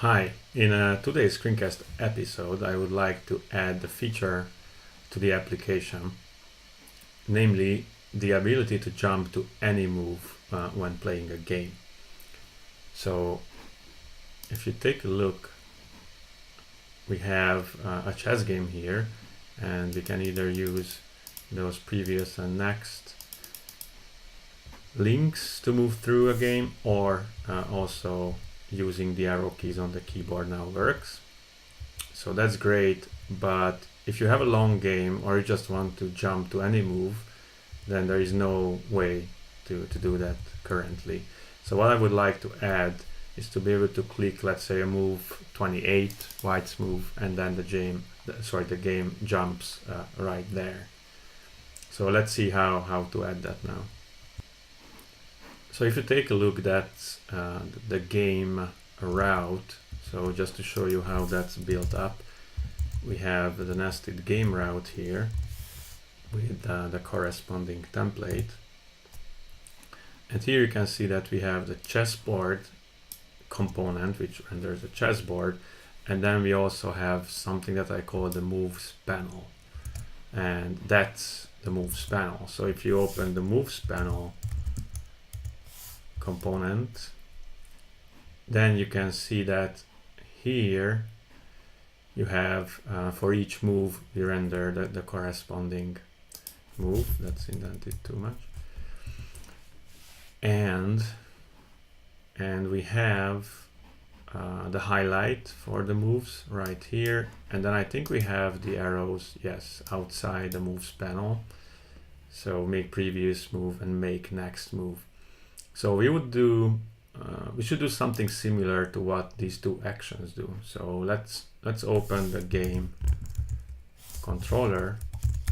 Hi, in today's screencast episode, I would like to add the feature to the application, namely the ability to jump to any move when playing a game. So if you take a look, we have a chess game here, and we can either use those previous and next links to move through a game, or also using the arrow keys on the keyboard now works. So that's great, but if you have a long game or you just want to jump to any move, then there is no way to do that currently. So what I would like to add is to be able to click, let's say, a move 28, white's move, and then the game jumps right there. So let's see how to add that now. So if you take a look, that's the game route. So just to show you how that's built up, we have the nested game route here with the corresponding template. And here you can see that we have the chessboard component, which renders a chessboard. And then we also have something that I call the moves panel. And that's the moves panel. So if you open the moves panel component, then you can see that here you have for each move we render the corresponding move. That's indented too much, and we have the highlight for the moves right here, and then I think we have the arrows, yes, outside the moves panel. So make previous move and make next move. So we would do we should do something similar to what these two actions do. So let's open the game controller,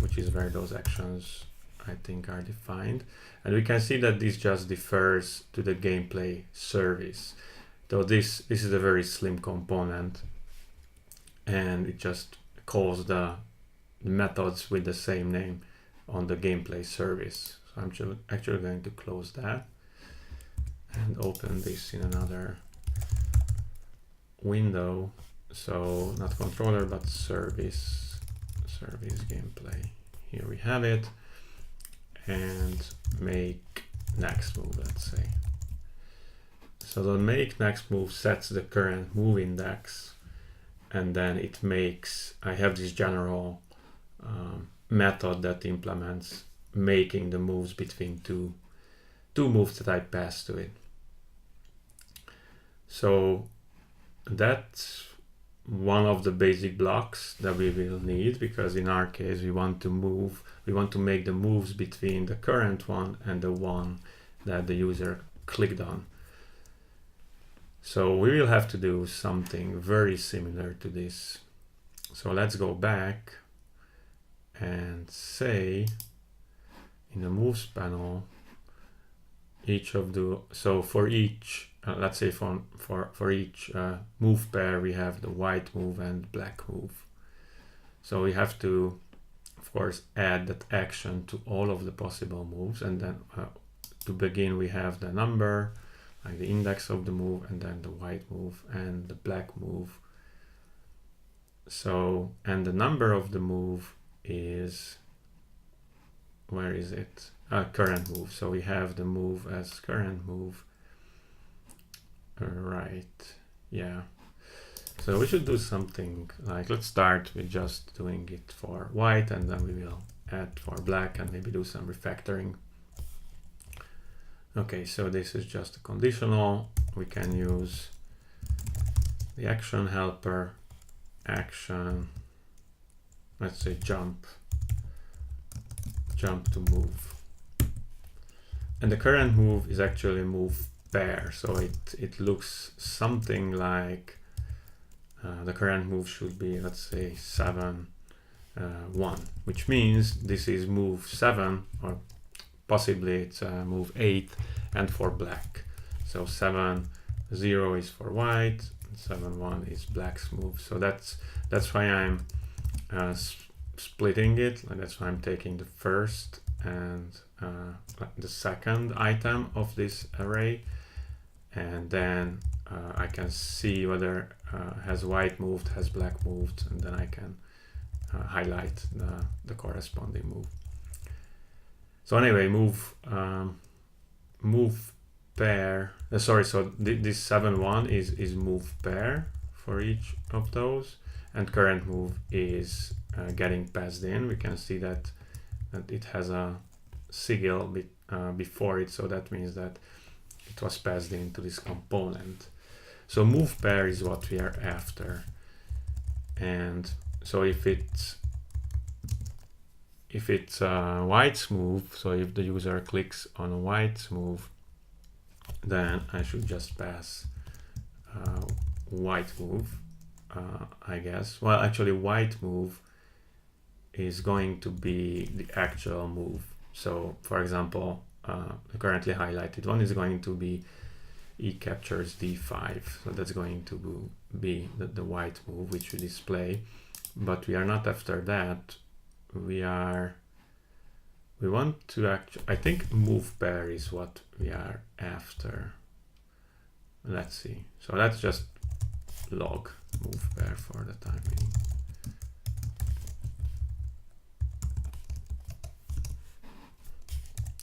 which is where those actions I think are defined, and we can see that this just differs to the gameplay service. So this is a very slim component, and it just calls the methods with the same name on the gameplay service. So I'm actually going to close that and open this in another window. So not controller, but service gameplay. Here we have it, and make next move, let's say. So the make next move sets the current move index, and then it makes, I have this general method that implements making the moves between two moves that I pass to it. So that's one of the basic blocks that we will need, because in our case we want to make the moves between the current one and the one that the user clicked on. So we will have to do something very similar to this. So let's go back and say in the moves panel, for each let's say for each move pair we have the white move and black move. So we have to, of course, add that action to all of the possible moves, and then to begin we have the number, like the index of the move, and then the white move and the black move. So, and the number of the move is, where is it? Current move. So we have the move as current move. Right, yeah. So we should do something like, let's start with just doing it for white, and then we will add for black and maybe do some refactoring. Okay, so this is just a conditional. We can use the action helper, action, let's say jump to move. And the current move is actually a move pair, so it looks something like the current move should be, let's say, 7 1, which means this is move 7, or possibly it's move 8, and for black. So 7 0 is for white, 7 1 is black's move. So that's why I'm splitting it, and that's why I'm taking the first and the second item of this array, and then I can see whether has white moved, has black moved, and then I can highlight the corresponding move. So anyway, move pair. Sorry, so this 7-1 is move pair for each of those, and current move is getting passed in. We can see that it has a sigil before it, so that means that it was passed into this component. So move pair is what we are after, and so if it's white's move, so if the user clicks on white's move, then I should just pass white move, I guess. Well, actually white move is going to be the actual move. So for example, the currently highlighted one is going to be E captures D5. So that's going to be the white move, which we display, but we are not after that. We want to actually, I think move pair is what we are after. Let's see. So let's just log move pair for the time being.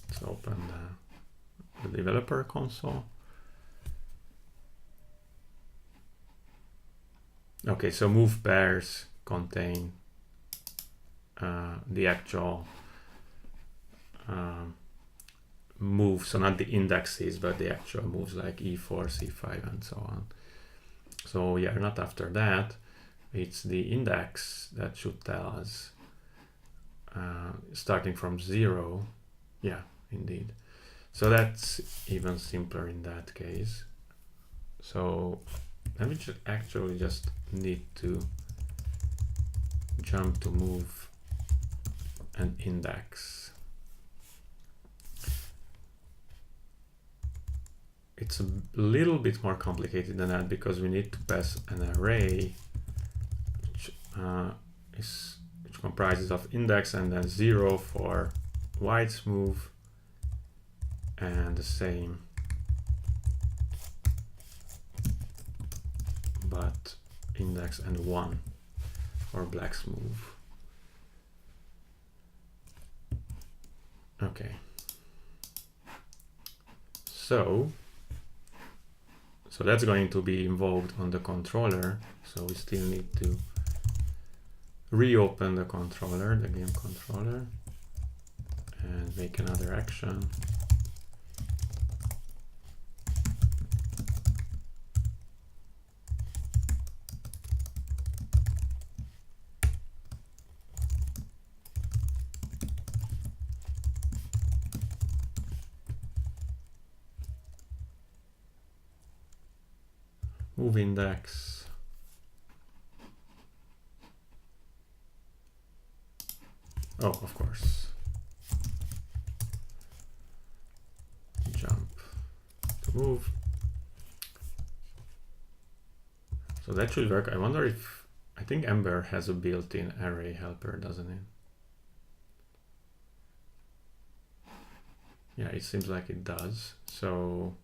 Let's open the developer console. Okay, so move pairs contain the actual moves, so not the indexes, but the actual moves like E4, C5, and so on. So we are not after that. It's the index that should tell us, starting from 0. Yeah, indeed. So that's even simpler in that case. So then we should actually just need to jump to move an index. It's a little bit more complicated than that because we need to pass an array which comprises of index and then 0 for white's move, and the same but index and 1 for black's move. Okay, so that's going to be invoked on the controller. So we still need to reopen the controller, the game controller, and make another action. Move index. Oh, of course. Jump to move. So that should work. I wonder if, I think Ember has a built-in array helper, doesn't it? Yeah, it seems like it does. So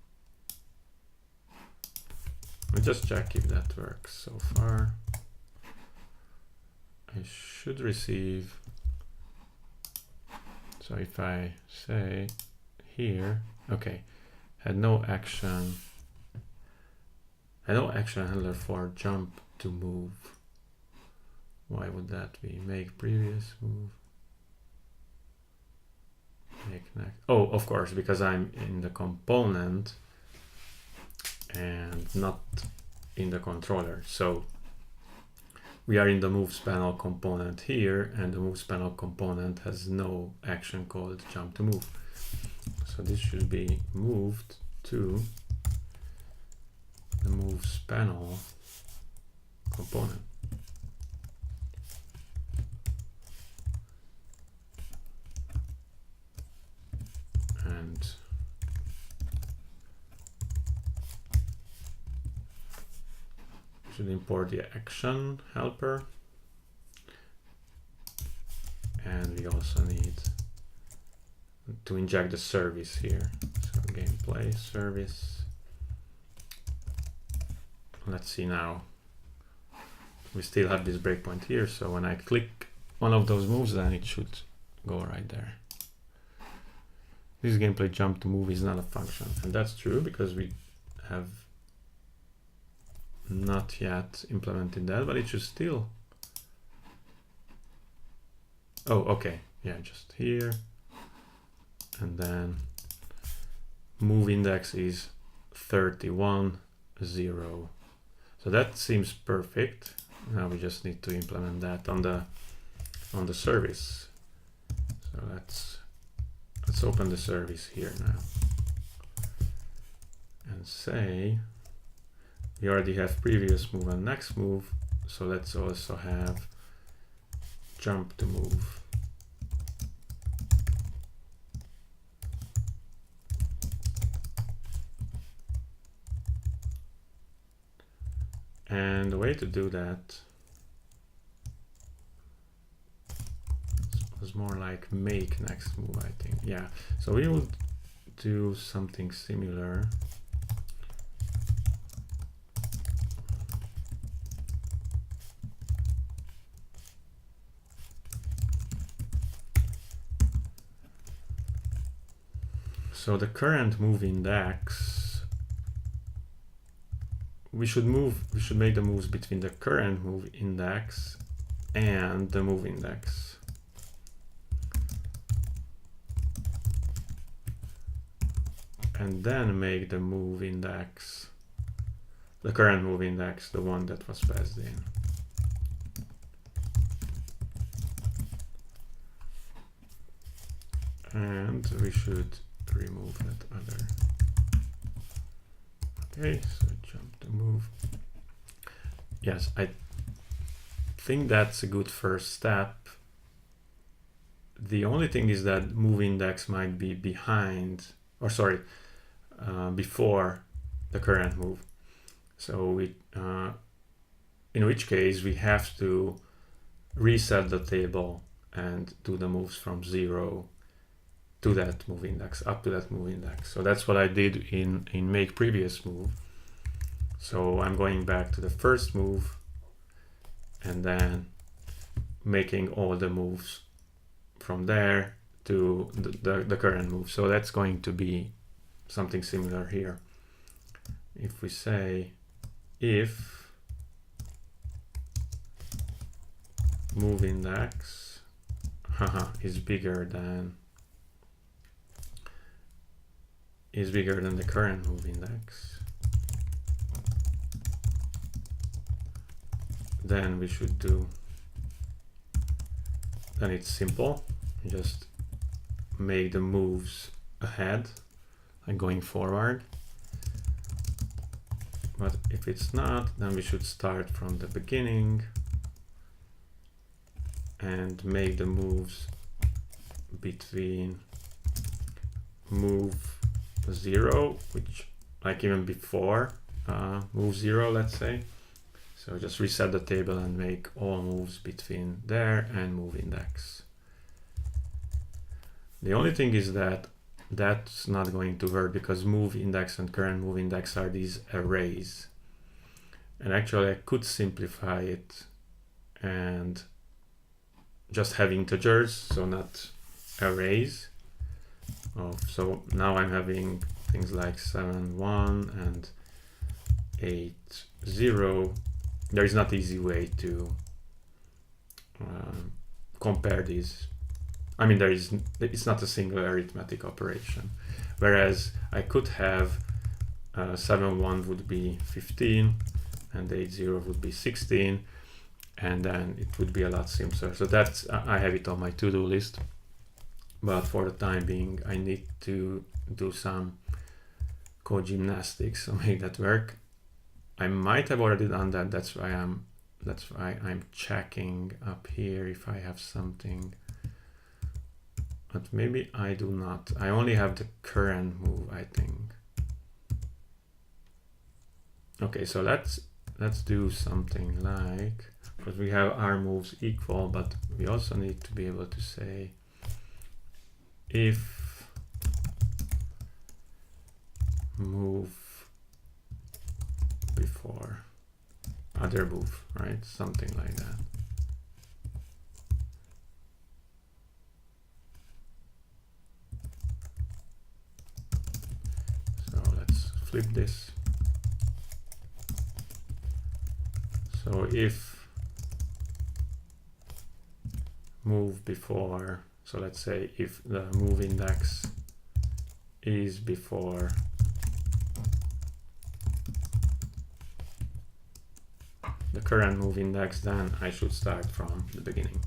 let me just check if that works so far. I should receive, so if I say here, okay, had no action handler for jump to move. Why would that be? Make previous move. Make next. Oh, of course, because I'm in the component and not in the controller. So we are in the moves panel component here, and the moves panel component has no action called jump to move. So this should be moved to the moves panel component. And should import the action helper, and we also need to inject the service here. So gameplay service let's see now. We still have this breakpoint here, so when I click one of those moves, then it should go right there. This gameplay jump to move is not a function, and that's true because we have not yet implemented that, but it should still. Oh, okay, yeah, just here, and then move index is 31, 0. So that seems perfect. Now we just need to implement that on the service. So let's open the service here now and say we already have previous move and next move, so let's also have jump to move. And the way to do that was more like make next move, I think. Yeah, so we will do something similar. So the current move index, we should make the moves between the current move index and the move index. And then make the move index, the current move index, the one that was passed in. And we should remove that other. Okay, so jump to move. Yes, I think that's a good first step. The only thing is that move index might be behind, or sorry, before the current move. So we, in which case we have to reset the table and do the moves from 0 to that move index, up to that move index. So that's what I did in make previous move. So I'm going back to the first move and then making all the moves from there to the current move. So that's going to be something similar here. If we say if move index is bigger than the current move index, then we should do, then it's simple, you just make the moves ahead and going forward. But if it's not, then we should start from the beginning and make the moves between move 0, which like even before move 0, let's say. So just reset the table and make all moves between there and move index. The only thing is that that's not going to work because move index and current move index are these arrays. And actually I could simplify it and just have integers, so not arrays. So now I'm having things like 7, 1 and 8, 0. There is not easy way to compare these. I mean, it's not a single arithmetic operation. Whereas I could have 7, 1 would be 15 and 8, 0 would be 16, and then it would be a lot simpler. So that's, I have it on my to-do list. But for the time being, I need to do some code gymnastics to make that work. I might have already done that. That's why I'm checking up here if I have something. But maybe I do not. I only have the current move, I think. Okay, so let's do something like, because we have our moves equal, but we also need to be able to say if move before other move, right? Something like that. So let's flip this. So if move before, so let's say if the move index is before the current move index, then I should start from the beginning.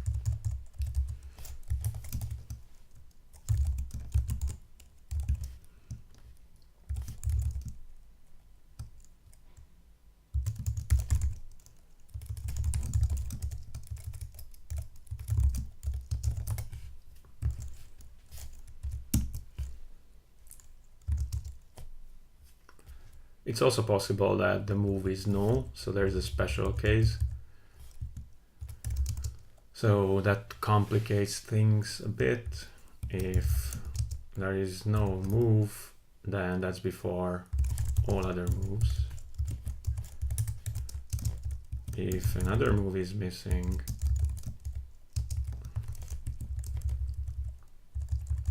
It's also possible that the move is null, so there's a special case. So that complicates things a bit. If there is no move, then that's before all other moves. If another move is missing,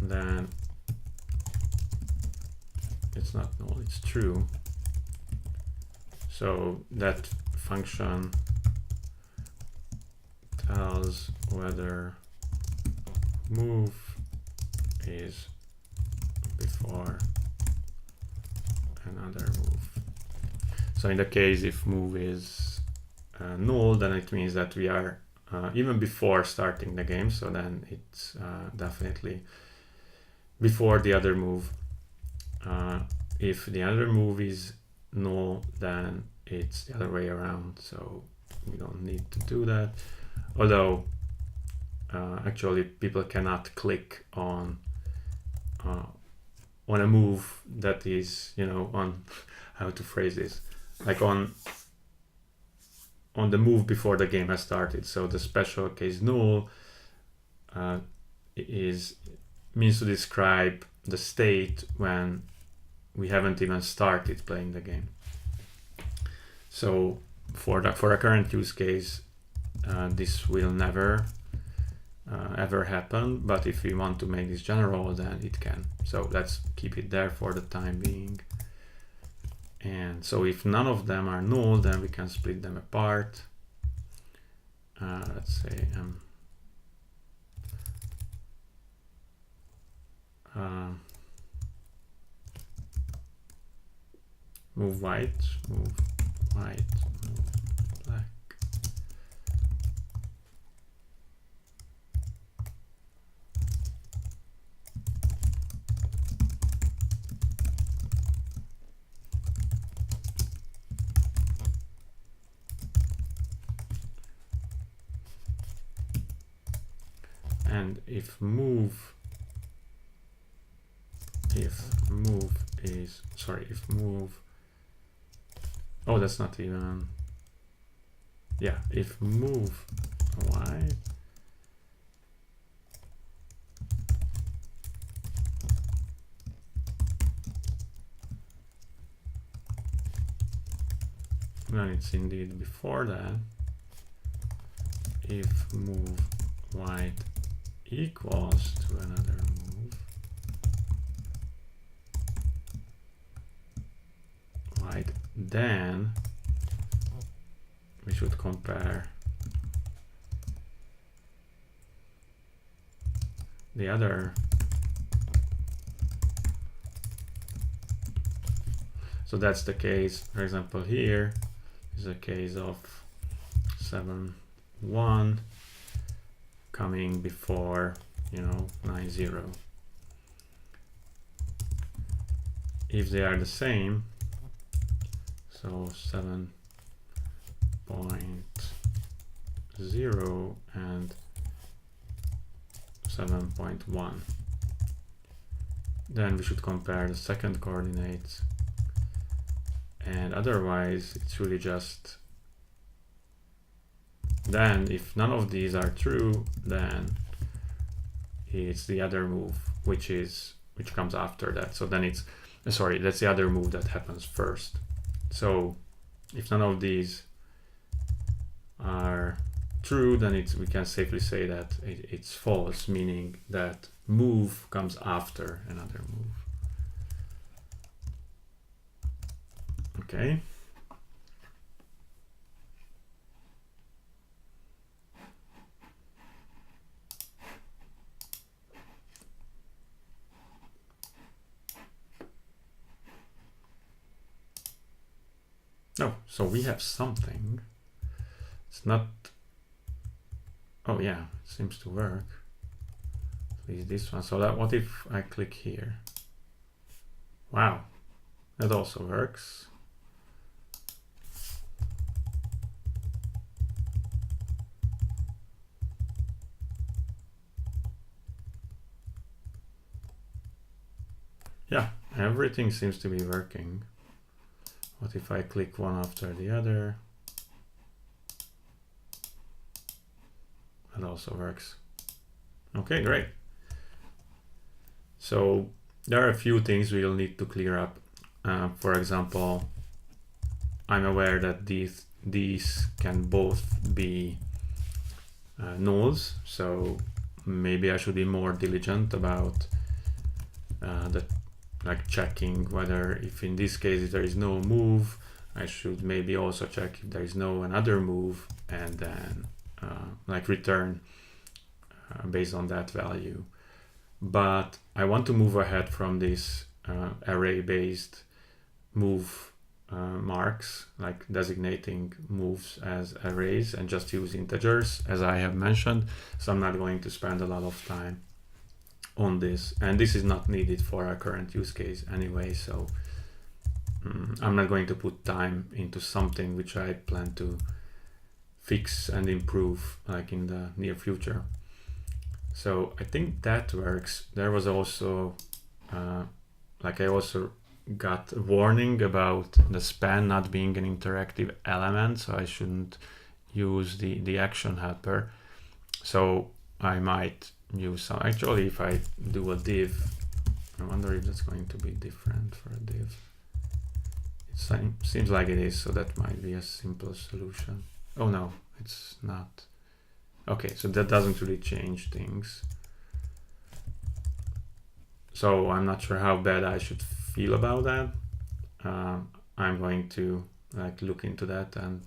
then it's not null, it's true. So that function tells whether move is before another move. So in the case if move is null, then it means that we are even before starting the game, so then it's definitely before the other move. If the other move is null, then it's the other way around, so we don't need to do that. Although actually people cannot click on a move that is, you know, on how to phrase this, like on the move before the game has started. So the special case null means to describe the state when we haven't even started playing the game. So for a current use case, this will never ever happen, but if we want to make this general, then it can. So let's keep it there for the time being. And so if none of them are null, then we can split them apart. Let's say move white, move white, move black. And if move is, sorry, if move, oh, that's not even, yeah, if move y, then it's indeed before that. If move white equals to another move white, then we should compare the other. So that's the case, for example, here is a case of 7-1 coming before, you know, 9-0. If they are the same, so 7.0 and 7.1, then we should compare the second coordinates, and otherwise it's really just, then if none of these are true, then it's the other move which comes after that. So then it's, sorry, that's the other move that happens first. So if none of these are true, then we can safely say that it's false, meaning that move comes after another move. Okay. Oh, so we have something. It's not. Oh yeah, it seems to work. At least this one. So that, what if I click here? Wow, that also works. Yeah, everything seems to be working. What if I click one after the other? That also works. Okay, great. So there are a few things we'll need to clear up. For example, I'm aware that these can both be nulls, so maybe I should be more diligent about checking whether, if in this case if there is no move, I should maybe also check if there is no another move, and then return based on that value. But I want to move ahead from this array-based move marks, like designating moves as arrays, and just use integers, as I have mentioned. So I'm not going to spend a lot of time on this, and this is not needed for our current use case anyway, so I'm not going to put time into something which I plan to fix and improve in the near future. So I think that works. There was also I also got a warning about the span not being an interactive element, so I shouldn't use the action helper. So I might use some. Actually, if I do a div, I wonder if that's going to be different for a div. It seems like it is, so that might be a simple solution. Oh no, it's not. Okay, so that doesn't really change things. So I'm not sure how bad I should feel about that. I'm going to look into that and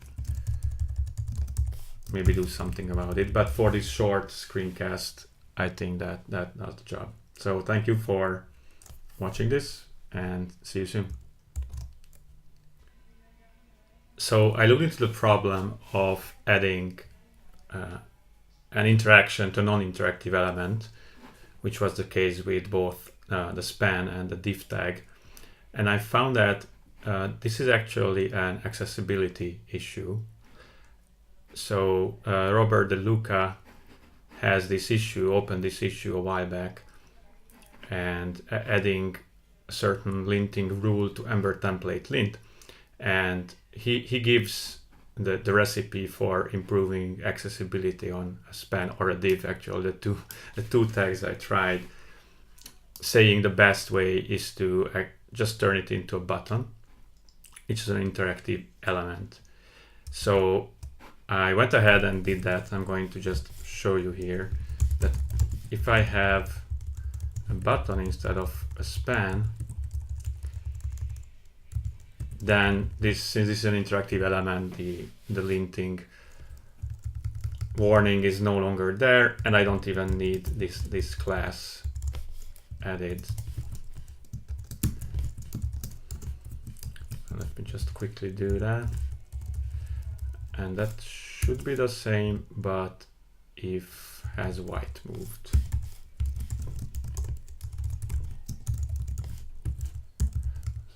maybe do something about it. But for this short screencast, I think that does the job. So thank you for watching this, and see you soon. So I looked into the problem of adding an interaction to a non-interactive element, which was the case with both the span and the div tag. And I found that this is actually an accessibility issue. So Robert De Luca has this issue, opened this issue a while back, and adding a certain linting rule to Ember template lint. And he gives the recipe for improving accessibility on a span or a div. Actually, the two tags I tried, saying the best way is to just turn it into a button, which is an interactive element. So I went ahead and did that. I'm going to just show you here that if I have a button instead of a span, then since this is an interactive element, the linting warning is no longer there, and I don't even need this class added. Let me just quickly do that. And that should be the same, but if has white moved.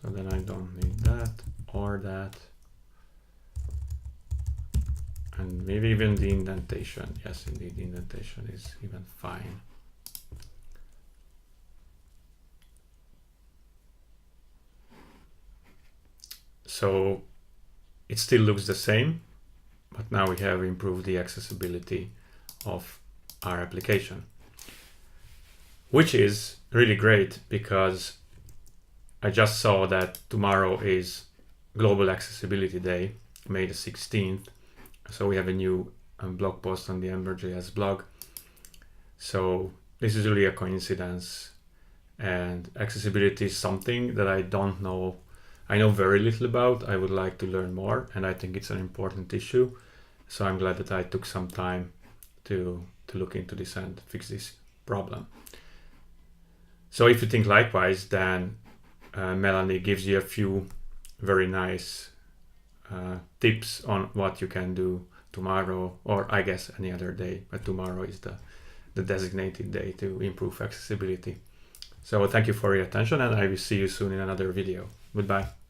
So then I don't need that or that. And maybe even the indentation. Yes, indeed, the indentation is even fine. So it still looks the same, but now we have improved the accessibility of our application, which is really great because I just saw that tomorrow is Global Accessibility Day, May the 16th, So we have a new blog post on the Ember.js blog. So this is really a coincidence, and accessibility is something that I don't know. I know very little about. I would like to learn more, and I think it's an important issue. So I'm glad that I took some time to look into this and fix this problem. So if you think likewise, then Melanie gives you a few very nice tips on what you can do tomorrow, or I guess any other day, but tomorrow is the designated day to improve accessibility. So thank you for your attention, and I will see you soon in another video. Goodbye.